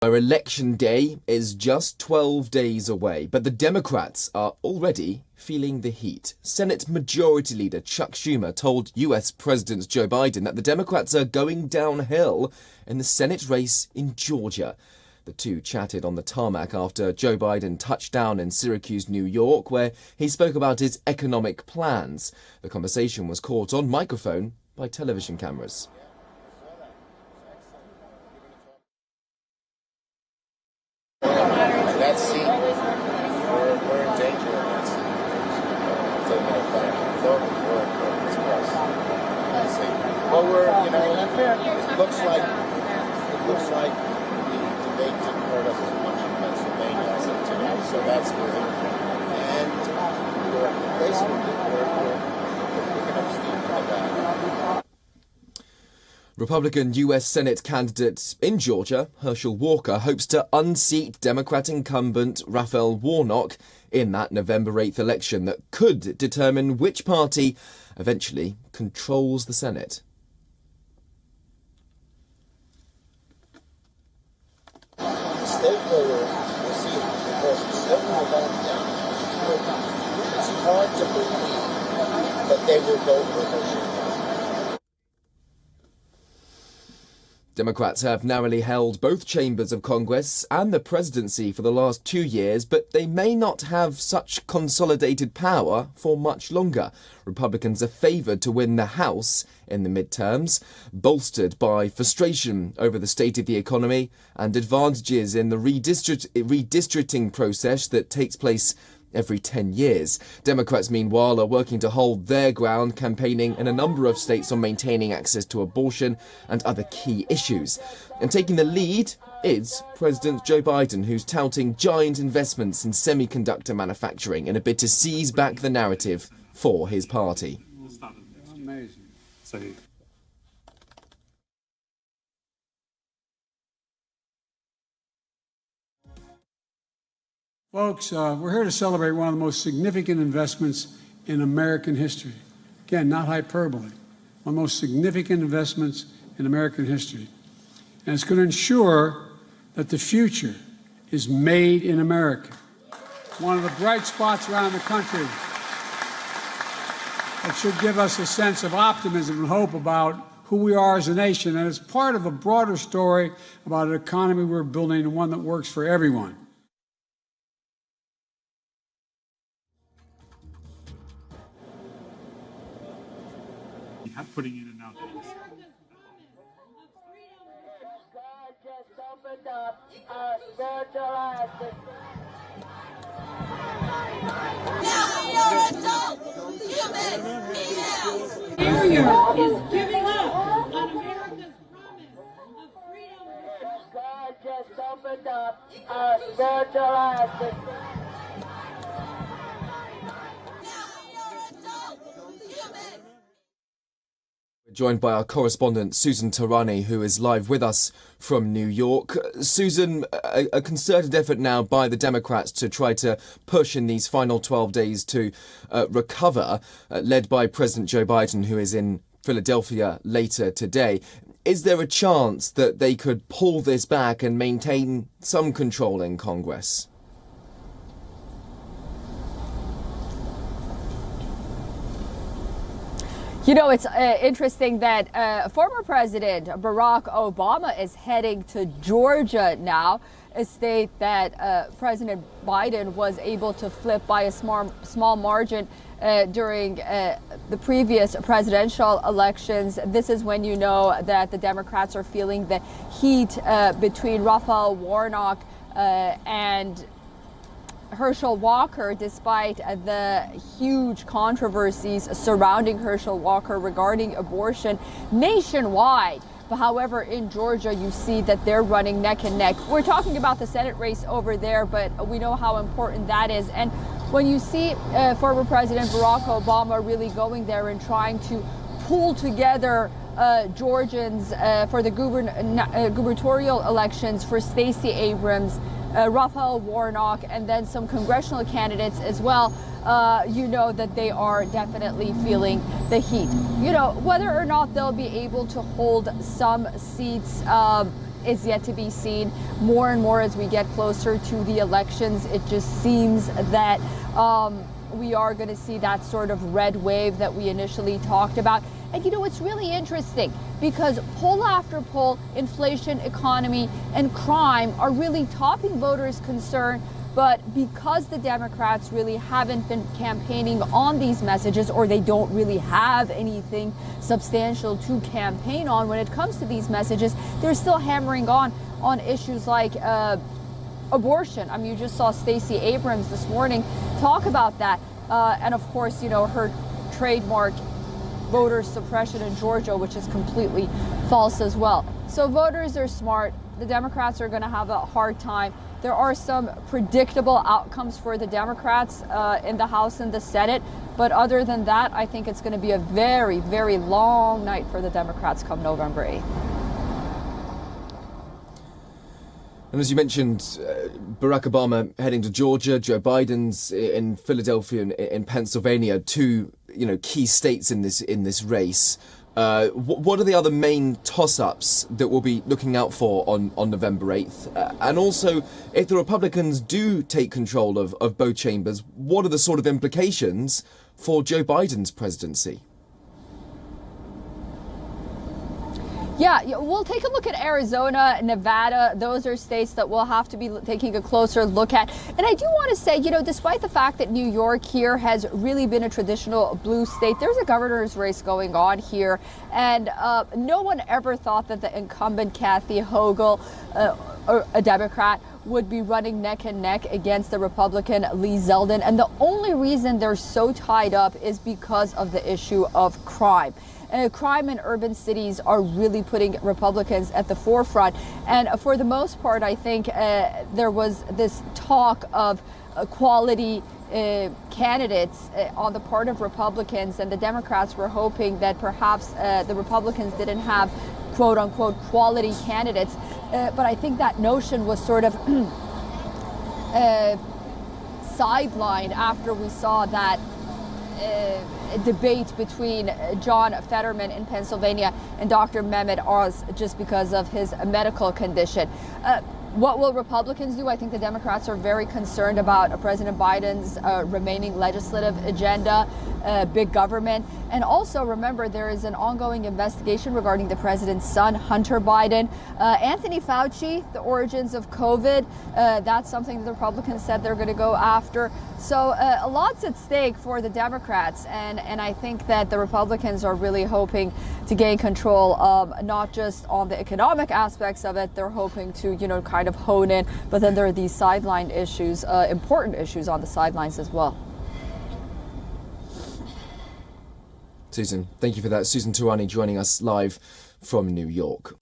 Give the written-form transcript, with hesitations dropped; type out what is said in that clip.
Our election day is just 12 days away, but the Democrats are already feeling the heat. Senate Majority Leader Chuck Schumer told US President Joe Biden that the Democrats are going downhill in the Senate race in Georgia. The two chatted on the tarmac after Joe Biden touched down in Syracuse, New York, where he spoke about his economic plans. The conversation was caught on microphone by television cameras. That seat, we're in danger of that seat. As a matter of fact, we're important. It's us. Let's see. Well, it looks like the debate didn't hurt us as much in Pennsylvania as it today, so that's good. And we're picking up steam on that. Republican U.S. Senate candidate in Georgia, Herschel Walker, hopes to unseat Democrat incumbent Raphael Warnock in that November 8th election that could determine which party eventually controls the Senate. We'll see because the state will vote down. It's hard to believe that they will go for Herschel. Democrats have narrowly held both chambers of Congress and the presidency for the last 2 years, but they may not have such consolidated power for much longer. Republicans are favoured to win the House in the midterms, bolstered by frustration over the state of the economy and advantages in the redistricting process that takes place every 10 years. Democrats, meanwhile, are working to hold their ground, campaigning in a number of states on maintaining access to abortion and other key issues. And taking the lead is President Joe Biden, who's touting giant investments in semiconductor manufacturing in a bid to seize back the narrative for his party. Amazing. Folks, we're here to celebrate one of the most significant investments in American history. Again, not hyperbole. One of the most significant investments in American history. And it's going to ensure that the future is made in America. One of the bright spots around the country that should give us a sense of optimism and hope about who we are as a nation. And it's part of a broader story about an economy we're building and one that works for everyone. Putting in and out days. God just opened up our spiritual eyes. Now we are adult human beings. Barrier is giving up on America's promise of freedom. God just opened up our spiritual eyes. Joined by our correspondent Susan Tarani, who is live with us from New York. Susan, a concerted effort now by the Democrats to try to push in these final 12 days to recover, led by President Joe Biden, who is in Philadelphia later today. Is there a chance that they could pull this back and maintain some control in Congress? You know, it's interesting that former President Barack Obama is heading to Georgia now, a state that President Biden was able to flip by a small margin during the previous presidential elections. This is when you know that the Democrats are feeling the heat between Raphael Warnock and Herschel Walker, despite the huge controversies surrounding Herschel Walker regarding abortion nationwide. But however, in Georgia, you see that they're running neck and neck. We're talking about the Senate race over there, but we know how important that is. And when you see former President Barack Obama really going there and trying to pull together Georgians for the gubernatorial elections for Stacey Abrams, Raphael Warnock, and then some congressional candidates as well, you know that they are definitely feeling the heat. You know, whether or not they'll be able to hold some seats is yet to be seen. More and more as we get closer to the elections, it just seems that we are going to see that sort of red wave that we initially talked about. And you know, it's really interesting because poll after poll, inflation, economy, and crime are really topping voters' concern. But because the Democrats really haven't been campaigning on these messages, or they don't really have anything substantial to campaign on when it comes to these messages, they're still hammering on issues like abortion. I mean, you just saw Stacey Abrams this morning talk about that. And of course, you know, her trademark voter suppression in Georgia, which is completely false as well. So voters are smart. The Democrats are going to have a hard time. There are some predictable outcomes for the Democrats in the House and the Senate. But other than that, I think it's going to be a very, very long night for the Democrats come November 8th. And as you mentioned, Barack Obama heading to Georgia, Joe Biden's in Philadelphia and in Pennsylvania, two, you know, key states in this race. What are the other main toss-ups that we'll be looking out for on November 8th? And also, if the Republicans do take control of both chambers, what are the sort of implications for Joe Biden's presidency? Yeah, we'll take a look at Arizona, Nevada. Those are states that we'll have to be taking a closer look at. And I do want to say, you know, despite the fact that New York here has really been a traditional blue state, there's a governor's race going on here. And no one ever thought that the incumbent Kathy Hochul, a Democrat, would be running neck and neck against the Republican Lee Zeldin. And the only reason they're so tied up is because of the issue of crime. Crime in urban cities are really putting Republicans at the forefront. And for the most part, I think there was this talk of quality candidates on the part of Republicans, and the Democrats were hoping that perhaps the Republicans didn't have quote unquote quality candidates. But I think that notion was sort of sidelined after we saw that debate between John Fetterman in Pennsylvania and Dr. Mehmet Oz just because of his medical condition. What will Republicans do? I think the Democrats are very concerned about President Biden's remaining legislative agenda, big government. And also, remember, there is an ongoing investigation regarding the president's son, Hunter Biden. Anthony Fauci, the origins of COVID, that's something the Republicans said they're going to go after. So a lot's at stake for the Democrats. And I think that the Republicans are really hoping to gain control, not just on the economic aspects of it. They're hoping to, you know, kind of hone in. But then there are these sideline issues, important issues on the sidelines as well. Susan, thank you for that. Susan Touani joining us live from New York.